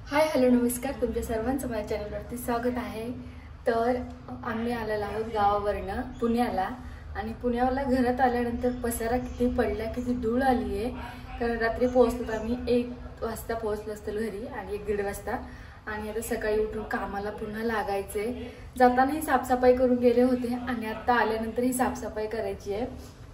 Hi hello नमस्कार, तुमच्या सर्वांचं माझ्या चॅनलवरती स्वागत आहे। तर आम्ही आलेलो आहोत गावावरनं पुण्याला आणि पुण्याला घरात आल्यानंतर पसारा किती पडला, किती धूळ आली आहे। कारण रात्री पोहोचलो आम्ही 1 वाजता पोहोचलो असतो घरी आणि 1-1:30 वाजता आणि आता सकाळी उठून कामाला पुन्हा लागायचे। जातानाही साफसफाई करून गेले होते आणि आता आल्यानंतर ही साफसफाई करायची आहे।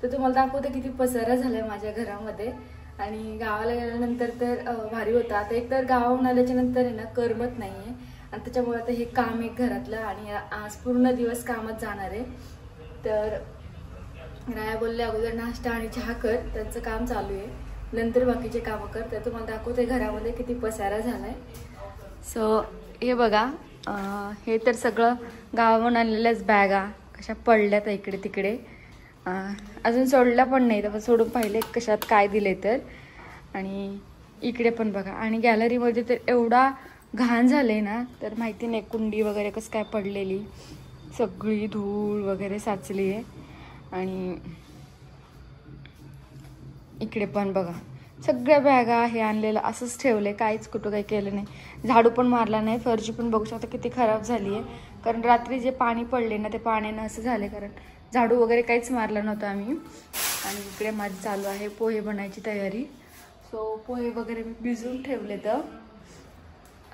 तर तुम्हाला दाखवते किती पसारा झालाय माझ्या घरामध्ये। आणि गावाला गेल्यानंतर तर भारी होता। आता एक तर गावाहून आल्याच्या नंतर आहे ना करमत नाहीये आणि त्याच्यामुळे आता हे काम एक घरातलं आणि आज पूर्ण दिवस कामात जाणार आहे। तर राया बोलले अगोदर नाश्ता आणि चहा कर, त्यांचं काम चालू आहे, नंतर बाकीचे कामं कर। तर तुम्हाला दाखवते घरामध्ये किती पसारा झालाय। सो हे बघा, हे तर सगळं गावाहून आणलेल्याच बॅगा कशा पडल्यात इकडे तिकडे, अजून सोडल्या पण नाही, तर सोडून पाहिले कशात काय दिले तर। आणि इकडे पण बघा, आणि गॅलरीमध्ये तर एवढा घाण झाले ना, तर माहिती नाही कुंडी वगैरे कसं काय पडलेली, सगळी धूळ वगैरे साचली आहे। आणि इकडे पण बघा सगळ्या बॅगा हे आणलेलं असंच ठेवले, काहीच कुठं काही केलं नाही, झाडू पण मारला नाही। फरशी पण बघू शकता किती खराब झाली आहे, कारण रात्री जे पाणी पडले ना ते पाण्यानं असं झाले, कारण झाडू वगैरे काहीच मारलं नव्हतं आम्ही। आणि इकडे माझी चालू आहे पोहे बनायची तयारी। सो पोहे वगैरे मी भिजवून ठेवले, तर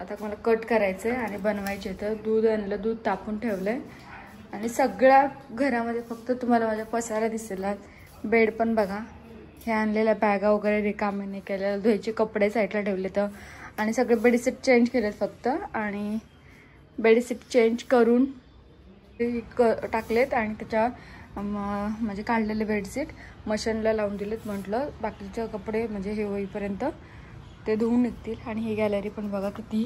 आता मला कट करायचं आहे आणि बनवायचे। तर दूध आणलं, दूध तापून ठेवलं आहे आणि सगळ्या घरामध्ये फक्त तुम्हाला माझ्या पसारा दिसेल। बेड पण बघा, हे आणलेल्या बॅगा वगैरे रिकामे नाही केलेल्या, धुवायचे कपडे साईडला ठेवले तर, आणि सगळे बेडशीट चेंज केलेत फक्त, आणि बेडशीट चेंज करून टाकलेत आणि त्याच्या म्हणजे काढलेले बेडशीट मशीनला लावून दिलेत। म्हटलं बाकीचे कपडे म्हणजे हे होईपर्यंत ते धुवून निघतील। आणि ही गॅलरी पण बघा किती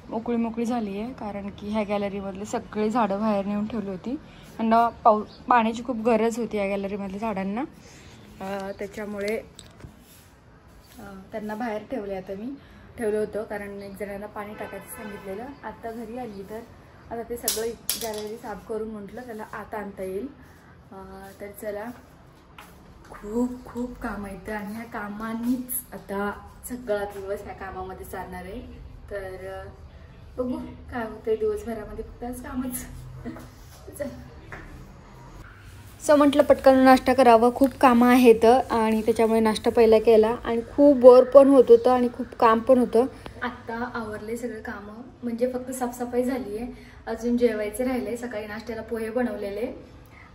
मोकळी मोकळी झाली आहे, कारण की ह्या गॅलरीमधले सगळे झाडं बाहेर नेऊन ठेवली होती। त्यांना पाण्याची खूप गरज होती या गॅलरीमधल्या झाडांना, त्याच्यामुळे त्यांना बाहेर ठेवले। आता मी ठेवलं होतं कारण एक जणांना पाणी टाकायचं सांगितलेलं। आता घरी आली तर आता ते सगळं गॅलरी साफ करून म्हटलं त्याला आता आणता येईल। तर चला, खूप खूप काम येतं आणि ह्या कामांनीच आता सगळा दिवस ह्या कामामध्ये चालणार आहे। तर बघू काय होतं दिवसभरामध्ये, फक्त कामच। चल, सो म्हटलं पटकन नाश्ता करावा, खूप कामं आहेत आणि त्याच्यामुळे नाश्ता पहिला केला आणि खूप बोर पण होत होतं आणि खूप काम पण होतं। आत्ता आवरले सगळे कामं, म्हणजे फक्त साफसफाई झाली आहे, अजून जेवायचे राहिले। सकाळी नाश्त्याला पोहे बनवलेले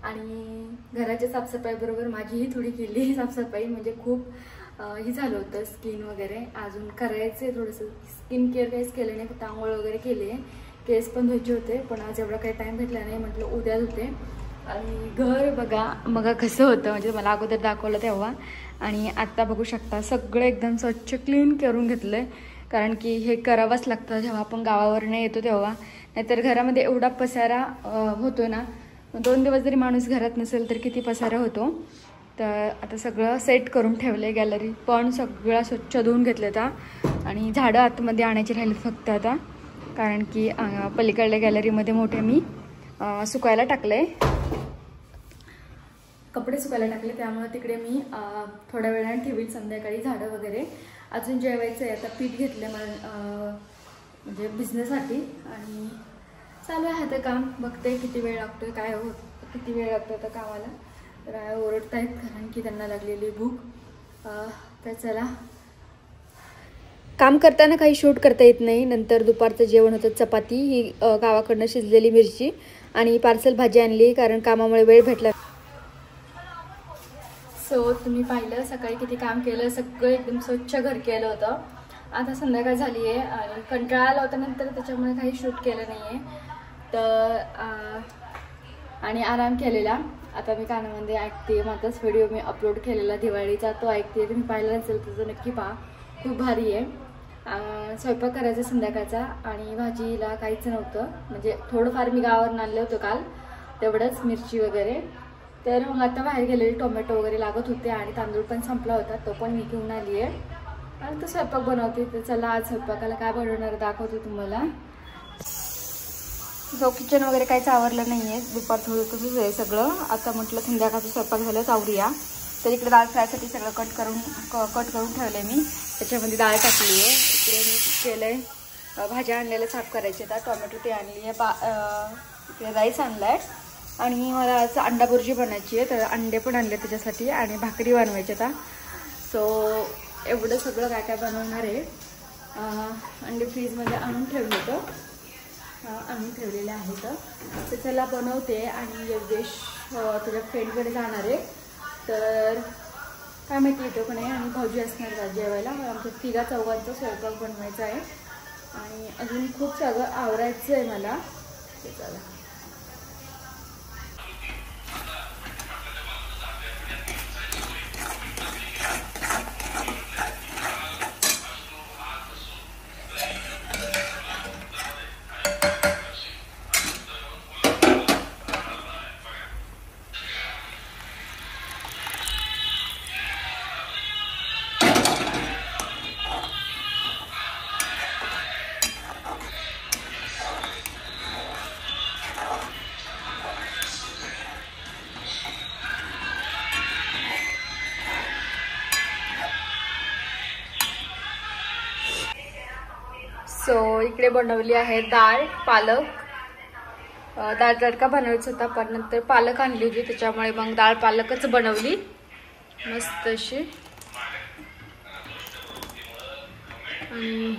आणि घराच्या साफसफाईबरोबर माझीही थोडी केली साफसफाई, म्हणजे खूप ही झालं होतं स्किन वगैरे, अजून करायचं आहे थोडंसं स्किन केअर, काहीच केलं नाही, फक्त आंघोळ वगैरे केली आहे, केस पण धुवायचे होते, पण आज एवढा काही टाईम भेटला नाही, म्हटलं उद्या धुते। आणि घर बघा कसं होतं, म्हणजे मला अगोदर दाखवलं तेव्हा आणि आत्ता बघू शकता सगळं एकदम स्वच्छ क्लीन करून घेतलं आहे, कारण की हे करावंच लागतं जेव्हा आपण गावावरनं येतो तेव्हा, नाहीतर घरामध्ये एवढा पसारा होतो ना, 2 दिवस जरी माणूस घरात नसेल तर किती पसारा होतो। तर आता सगळं सेट करून ठेवलं आहे, गॅलरी पण सगळं स्वच्छ धुवून घेतलं आता, आणि झाडं आतमध्ये आणायची राहिली फक्त आता, कारण की पलीकडल्या गॅलरीमध्ये मोठे मी सुकायला टाकले, कपडे सुकायला टाकले, त्यामुळे तिकडे मी थोड्या वेळाने ठेवील संध्याकाळी झाडं वगैरे। अजून जेवायचं आहे, आता पीठ घेतलं म्हणजे बिझनेससाठी आणि चालू आहे आता काम, बघते किती वेळ लागतोय, काय किती वेळ लागतो आता कामाला। तर ओरडत आहेत कारण की त्यांना लागलेली भूक। तर चला, काम करताना काही शूट करता येत नाही। नंतर दुपारचं जेवण होतं चपाती, ही गावाकडनं शिजलेली मिरची आणि पार्सल भाजी आणली, कारण कामामुळे वेळ भेटला। सो तुम्ही पाहिलं सकाळी किती काम केलं, सगळं एकदम स्वच्छ घर केलं होतं। आता संध्याकाळ झाली आहे आणि कंटाळा आला होता नंतर, त्याच्यामुळे काही शूट केलं नाही आहे, तर आणि आराम केलेला। आता मी कानामध्ये ऐकते, माझाच व्हिडिओ मी अपलोड केलेला दिवाळीचा, तो ऐकते, तुम्ही पाहिला नसेल तर तो नक्की पहा, खूप भारी आहे। स्वयंपाक करायचा संध्याकाळचा आणि भाजीला काहीच नव्हतं, म्हणजे थोडंफार मी गावावरून आणलं होतं काल, तेवढंच मिरची वगैरे। तर मग आता बाहेर गेलेले टोमॅटो वगैरे लागत होते आणि तांदूळ पण संपला होता, तो पण मी घेऊन आली आहे आणि तो स्वयंपाक बनवते। तर चला आज स्वयंपाकाला काय बनवणार दाखवते तुम्हाला। सो किचन वगैरे काहीच आवरलं नाही आहे, दुपार थोडं तसंच आहे सगळं। आता म्हटलं संध्याकाळचं स्वयंपाक झाल्याच आवरूया, तर इकडे डाळ फ्रायसाठी सगळं कट करून ठेवलं मी, त्याच्यामध्ये डाळ टाकली आहे। इकडे मी केलं आहे भाज्या आणलेल्या साफ करायच्या आता. टोमॅटो ते आणली आहे, राईस आणलाय आणि मला आज अंडा बुर्जी बनायची आहे, तर अंडे पण आणले त्याच्यासाठी आणि भाकरी बनवायची आता. सो एवढं सगळं काय काय बनवणार आहे. अंडे फ्रीजमध्ये आणून ठेवले होतं, आणून ठेवलेले आहेत. तर चला बनवते आणि योगेश तुझ्या फ्रेंडकडे जाणार आहे, तर काय माहिती येतो का नाही. आणि भाऊजी असणार का जेवायला. आमच्या 3-4 स्वयंपाक बनवायचा आहे आणि अजून खूप सगळं आवरायचं आहे मला. ते चला इकडे बनवली आहे डाळ पालक. डाळ तडका बनवायचा होता पण नंतर पालक आणली होती त्याच्यामुळे मग डाळ पालकच बनवली मस्त अशी. आणि